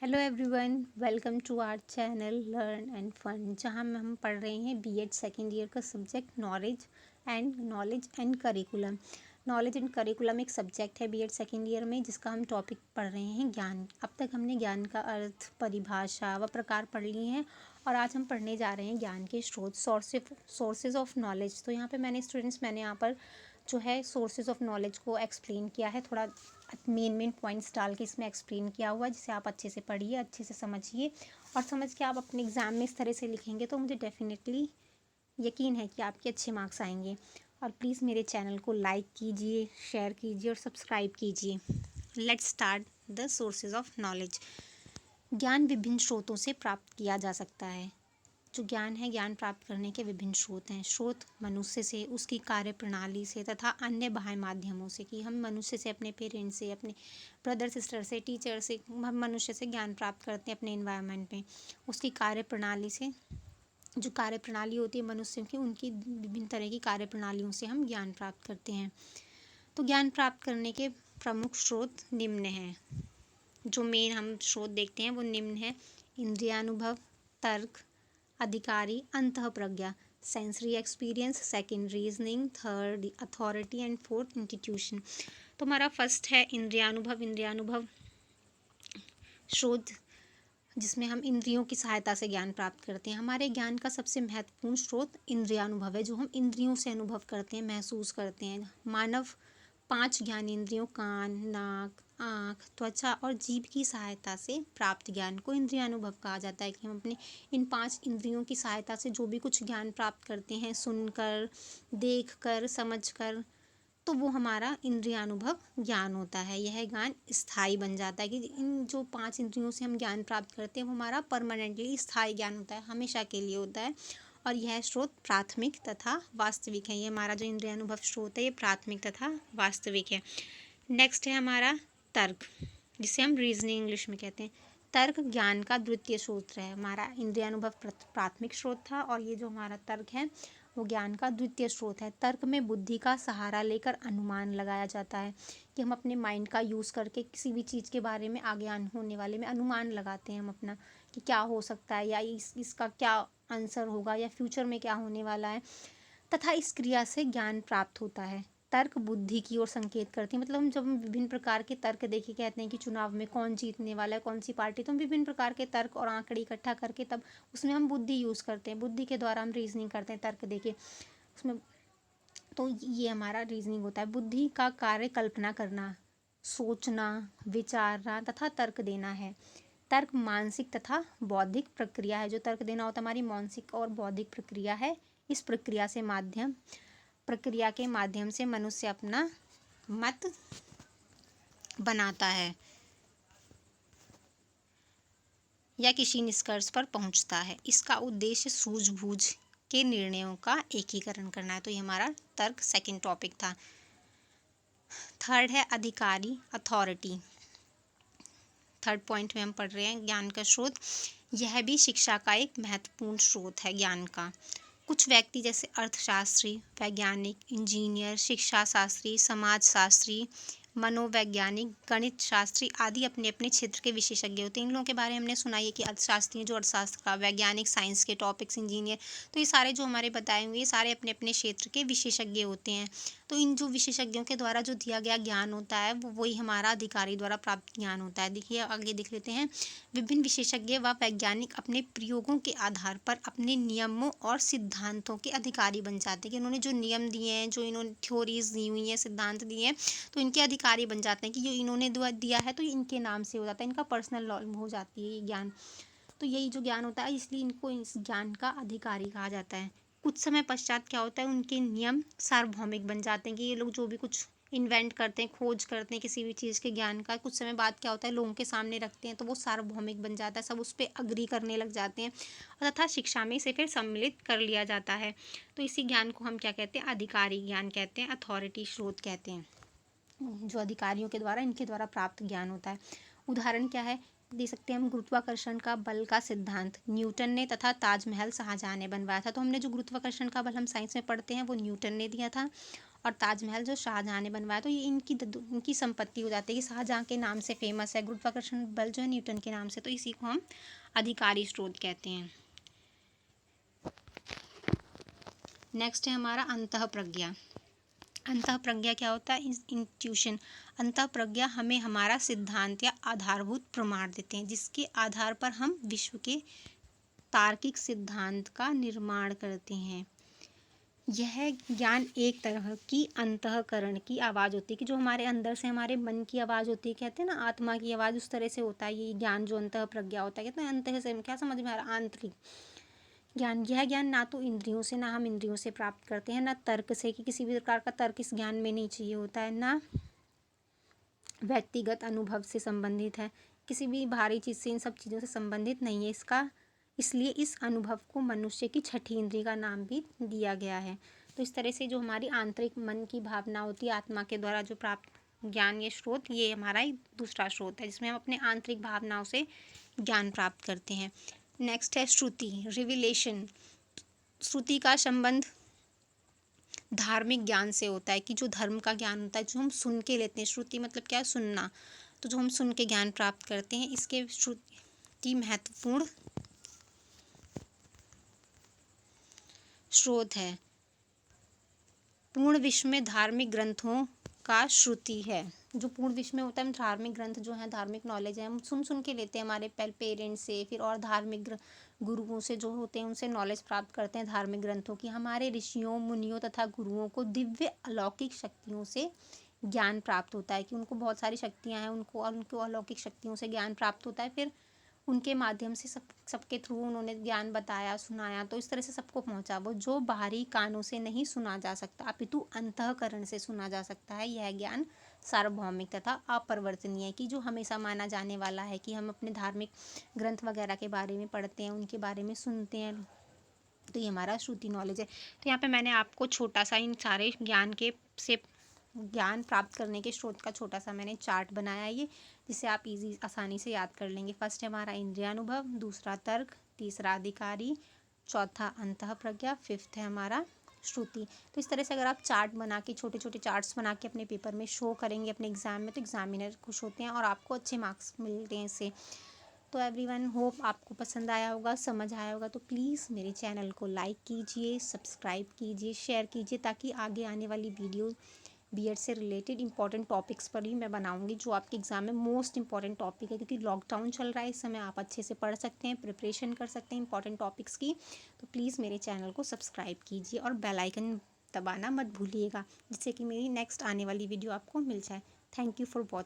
Hello everyone, welcome to our channel learn and fun, जहां में हम पढ़ रहे हैं बीएड सेकेंड ईयर का subject knowledge and curriculum. Knowledge and curriculum एक सब्जेक्ट है बीएड सेकेंड ईयर में, जिसका हम टॉपिक पढ़ रहे हैं ज्ञान। अब तक हमने ज्ञान का अर्थ, परिभाषा व प्रकार पढ़ लिए हैं और आज हम पढ़ने जा रहे हैं ज्ञान के स्रोत, सोर्सेज ऑफ नॉलेज। तो यहाँ पे मैंने यहाँ पर जो है सोर्सेज ऑफ नॉलेज को एक्सप्लेन किया है, थोड़ा मेन पॉइंट्स डाल के इसमें एक्सप्लेन किया हुआ है, जिसे आप अच्छे से पढ़िए, अच्छे से समझिए और समझ के आप अपने एग्ज़ाम में इस तरह से लिखेंगे तो मुझे डेफिनेटली यकीन है कि आपके अच्छे मार्क्स आएंगे। और प्लीज़ मेरे चैनल को लाइक कीजिए, शेयर कीजिए और सब्सक्राइब कीजिए। Let's start the sources of knowledge. ज्ञान विभिन्न स्रोतों से प्राप्त किया जा सकता है। जो ज्ञान है, ज्ञान प्राप्त करने के विभिन्न स्रोत हैं। स्रोत मनुष्य से, उसकी कार्य प्रणाली से तथा अन्य बाह्य माध्यमों से, कि हम मनुष्य से, अपने पेरेंट्स से, अपने ब्रदर सिस्टर से, टीचर से, हम मनुष्य से ज्ञान प्राप्त करते हैं अपने इन्वायरमेंट में। उसकी कार्य प्रणाली से, जो कार्य प्रणाली होती है मनुष्य की, उनकी विभिन्न तरह की कार्य प्रणालियों से हम ज्ञान प्राप्त करते हैं। तो ज्ञान प्राप्त करने के प्रमुख स्रोत निम्न हैं। जो मेन हम स्रोत देखते हैं वो निम्न है: इंद्रियानुभव, तर्क, अधिकारी, अंतःप्रज्ञा, sensory experience, second reasoning, third authority and fourth institution. तो हमारा फर्स्ट है इंद्रियानुभव। इंद्रियानुभव स्रोत जिसमें हम इंद्रियों की सहायता से ज्ञान प्राप्त करते हैं। हमारे ज्ञान का सबसे महत्वपूर्ण स्रोत इंद्रियानुभव है, जो हम इंद्रियों से अनुभव करते हैं, महसूस करते हैं। मानव 5 ज्ञानेंद्रियों कान, नाक, आँख, त्वचा और जीभ की सहायता से प्राप्त ज्ञान को इंद्रियानुभव कहा जाता है। कि हम अपने इन 5 इंद्रियों की सहायता से जो भी कुछ ज्ञान प्राप्त करते हैं, सुनकर, देखकर, समझकर, तो वो हमारा इंद्रियानुभव ज्ञान होता है। यह ज्ञान स्थायी बन जाता है, कि इन जो 5 इंद्रियों से हम ज्ञान प्राप्त करते हैं वो हमारा परमानेंटली स्थायी ज्ञान होता है, हमेशा के लिए होता है। और यह स्रोत प्राथमिक तथा वास्तविक है। ये हमारा जो इंद्रियानुभव स्रोत है, ये प्राथमिक तथा वास्तविक है। नेक्स्ट है हमारा तर्क, जिसे हम रीजनिंग इंग्लिश में कहते हैं। तर्क ज्ञान का द्वितीय स्रोत है। हमारा इंद्रियानुभव प्राथमिक स्रोत था और ये जो हमारा तर्क है वो ज्ञान का द्वितीय स्रोत है। तर्क में बुद्धि का सहारा लेकर अनुमान लगाया जाता है, कि हम अपने माइंड का यूज़ करके किसी भी चीज़ के बारे में, आगे होने वाले में अनुमान लगाते हैं हम अपना, कि क्या हो सकता है या इसका क्या आंसर होगा या फ्यूचर में क्या होने वाला है, तथा इस क्रिया से ज्ञान प्राप्त होता है। तर्क बुद्धि की ओर संकेत करती है। मतलब हम जब विभिन्न प्रकार के तर्क देखे, कहते हैं कि चुनाव में कौन जीतने वाला है, कौन सी पार्टी, तो हम विभिन्न प्रकार के तर्क और आंकड़े इकट्ठा करके तब उसमें हम बुद्धि यूज़ करते हैं। बुद्धि के द्वारा हम रीजनिंग करते हैं तर्क देके उसमें। तो ये हमारा रीजनिंग होता है। बुद्धि का कार्य कल्पना करना, सोचना, विचारना तथा तर्क देना है। तर्क मानसिक तथा बौद्धिक प्रक्रिया है। जो तर्क देना होता है हमारी मानसिक और बौद्धिक प्रक्रिया है। इस प्रक्रिया के माध्यम से मनुष्य अपना मत बनाता है या किसी निष्कर्ष पर पहुंचता है। इसका उद्देश्य सूझबूझ के निर्णयों का एकीकरण करना है। तो ये हमारा तर्क सेकंड टॉपिक था। थर्ड है अधिकारी, अथॉरिटी। थर्ड पॉइंट में हम पढ़ रहे हैं ज्ञान का स्रोत। यह भी शिक्षा का एक महत्वपूर्ण स्रोत है ज्ञान का। कुछ व्यक्ति जैसे अर्थशास्त्री, वैज्ञानिक, इंजीनियर, शिक्षा शास्त्री, समाज शास्त्री, मनोवैज्ञानिक, गणित शास्त्री आदि अपने अपने क्षेत्र के विशेषज्ञ होते हैं। इन लोगों के बारे में हमने सुना है कि अर्थशास्त्री जो अर्थशास्त्र का, वैज्ञानिक साइंस के टॉपिक्स, इंजीनियर, तो ये सारे जो हमारे बताए हुए ये सारे अपने अपने क्षेत्र के विशेषज्ञ होते हैं। तो इन जो विशेषज्ञों के द्वारा जो दिया गया ज्ञान होता है वो वही हमारा अधिकारी द्वारा प्राप्त ज्ञान होता है। देखिए आगे देख लेते हैं। विभिन्न विशेषज्ञ व वैज्ञानिक अपने प्रयोगों के आधार पर अपने नियमों और सिद्धांतों के अधिकारी बन जाते हैं। कि उन्होंने जो नियम दिए हैं, जो इन्होंने थ्योरीज दी हुई हैं, सिद्धांत दिए हैं, तो इनके अधिकारी बन जाते हैं। कि जो इन्होंने दिया है तो इनके नाम से हो जाता है, इनका पर्सनल नॉलेज हो जाती है ये ज्ञान। तो यही जो ज्ञान होता है, इसलिए इनको इस ज्ञान का अधिकारी कहा जाता है। कुछ समय पश्चात क्या होता है, उनके नियम सार्वभौमिक बन जाते हैं। कि ये लोग जो भी कुछ इन्वेंट करते हैं, खोज करते हैं किसी भी चीज़ के ज्ञान का, कुछ समय बाद क्या होता है लोगों के सामने रखते हैं तो वो सार्वभौमिक बन जाता है। सब उस पर अग्री करने लग जाते हैं और तथा शिक्षा में इसे फिर सम्मिलित कर लिया जाता है। तो इसी ज्ञान को हम क्या कहते हैं, अधिकारी ज्ञान कहते हैं, अथॉरिटी स्रोत कहते हैं। जो अधिकारियों के द्वारा, इनके द्वारा प्राप्त ज्ञान होता है। उदाहरण क्या है दे सकते हैं हम, गुरुत्वाकर्षण का बल का सिद्धांत न्यूटन ने तथा ताजमहल शाहजहां ने बनवाया था। तो हमने जो गुरुत्वाकर्षण का बल हम साइंस में पढ़ते हैं वो न्यूटन ने दिया था। और ताजमहल जो शाहजहाँ ने बनवाया, तो ये इनकी संपत्ति हो जाती है कि शाहजहाँ के नाम से फेमस है। गुरुत्वाकर्षण बल जो है न्यूटन के नाम से, तो इसी को हम आधिकारिक स्रोत कहते हैं। नेक्स्ट है हमारा अंतःप्रज्ञा। अंतःप्रज्ञा क्या होता है? इंट्यूशन। अंतःप्रज्ञा हमें हमारा सिद्धांत या आधारभूत प्रमाण देते हैं, जिसके आधार पर हम विश्व के तार्किक सिद्धांत का निर्माण करते हैं। यह ज्ञान एक तरह की अंतःकरण की आवाज़ होती है कि जो हमारे अंदर से हमारे मन की आवाज़ होती है, कहते हैं ना आत्मा की आवाज़, उस तरह से होता है ये ज्ञान जो अंतःप्रज्ञा होता है। कहते हैं अंतः से क्या समझ में आ रहा? आंतरिक ज्ञान। यह ज्ञान ना तो इंद्रियों से, ना हम इंद्रियों से प्राप्त करते हैं, ना तर्क से, कि किसी भी प्रकार का तर्क इस ज्ञान में नहीं चाहिए होता है, ना व्यक्तिगत अनुभव से संबंधित है, किसी भी बाहरी चीज़ से, इन सब चीज़ों से संबंधित नहीं है इसका। इसलिए इस अनुभव को मनुष्य की छठी इंद्रिय का नाम भी दिया गया है। तो इस तरह से जो हमारी आंतरिक मन की भावना होती है, आत्मा के द्वारा जो प्राप्त ज्ञान, ये स्रोत, ये हमारा एक दूसरा स्रोत है जिसमें हम अपने आंतरिक भावनाओं से ज्ञान प्राप्त करते हैं। नेक्स्ट है श्रुति, रिविलेशन। श्रुति का संबंध धार्मिक ज्ञान से होता है कि जो धर्म का ज्ञान होता है, जो हम सुन के लेते हैं। श्रुति मतलब क्या है? सुनना। तो जो हम सुन के ज्ञान प्राप्त करते हैं, इसके श्रुति महत्वपूर्ण स्रोत है। पूर्ण विश्व में धार्मिक ग्रंथों का श्रुति है। जो पूर्ण विश्व में होता है, हम धार्मिक ग्रंथ जो है, धार्मिक नॉलेज है, हम सुन सुन के लेते हैं हमारे पेरेंट्स से, फिर और धार्मिक गुरुओं से जो होते हैं उनसे नॉलेज प्राप्त करते हैं धार्मिक ग्रंथों की। हमारे ऋषियों, मुनियों तथा गुरुओं को दिव्य अलौकिक शक्तियों से ज्ञान प्राप्त होता है कि उनको बहुत सारी शक्तियाँ हैं, उनको अलौकिक शक्तियों से ज्ञान प्राप्त होता है। फिर उनके माध्यम से सबके थ्रू उन्होंने ज्ञान बताया, सुनाया, तो इस तरह से सबको पहुंचा वो जो बाहरी कानों से नहीं सुना जा सकता, अपितु अंतःकरण से सुना जा सकता है। यह ज्ञान सार्वभौमिक तथा अपरिवर्तनीय है कि जो हमेशा माना जाने वाला है कि हम अपने धार्मिक ग्रंथ वगैरह के बारे में पढ़ते हैं, उनके बारे में सुनते हैं, तो ये हमारा श्रुति नॉलेज है। तो यहाँ पे मैंने आपको छोटा सा इन सारे ज्ञान के से ज्ञान प्राप्त करने के स्रोत का छोटा सा मैंने चार्ट बनाया है ये, जिसे आप आसानी से याद कर लेंगे। फर्स्ट है हमारा इंद्रियानुभव, दूसरा तर्क, तीसरा अधिकारी, चौथा अंतःप्रज्ञा, फिफ्थ है हमारा श्रुति। तो इस तरह से अगर आप चार्ट बना के, छोटे छोटे चार्ट्स बना के अपने पेपर में शो करेंगे अपने एग्जाम में, तो एग्जामिनर खुश होते हैं और आपको अच्छे मार्क्स मिलते हैं इससे। तो एवरीवन, होप आपको पसंद आया होगा, समझ आया होगा। तो प्लीज़ मेरे चैनल को लाइक कीजिए, सब्सक्राइब कीजिए, शेयर कीजिए, ताकि आगे आने वाली वीडियो बीएड से रिलेटेड इंपॉर्टेंट टॉपिक्स पर ही मैं बनाऊंगी, जो आपके एग्जाम में मोस्ट इंपॉर्टेंट टॉपिक है। क्योंकि लॉकडाउन चल रहा है इस समय, आप अच्छे से पढ़ सकते हैं, प्रिपरेशन कर सकते हैं इंपॉर्टेंट टॉपिक्स की। तो प्लीज़ मेरे चैनल को सब्सक्राइब कीजिए और बेल आइकन दबाना मत भूलिएगा, जिससे कि मेरी नेक्स्ट आने वाली वीडियो आपको मिल जाए। Thank you for watching.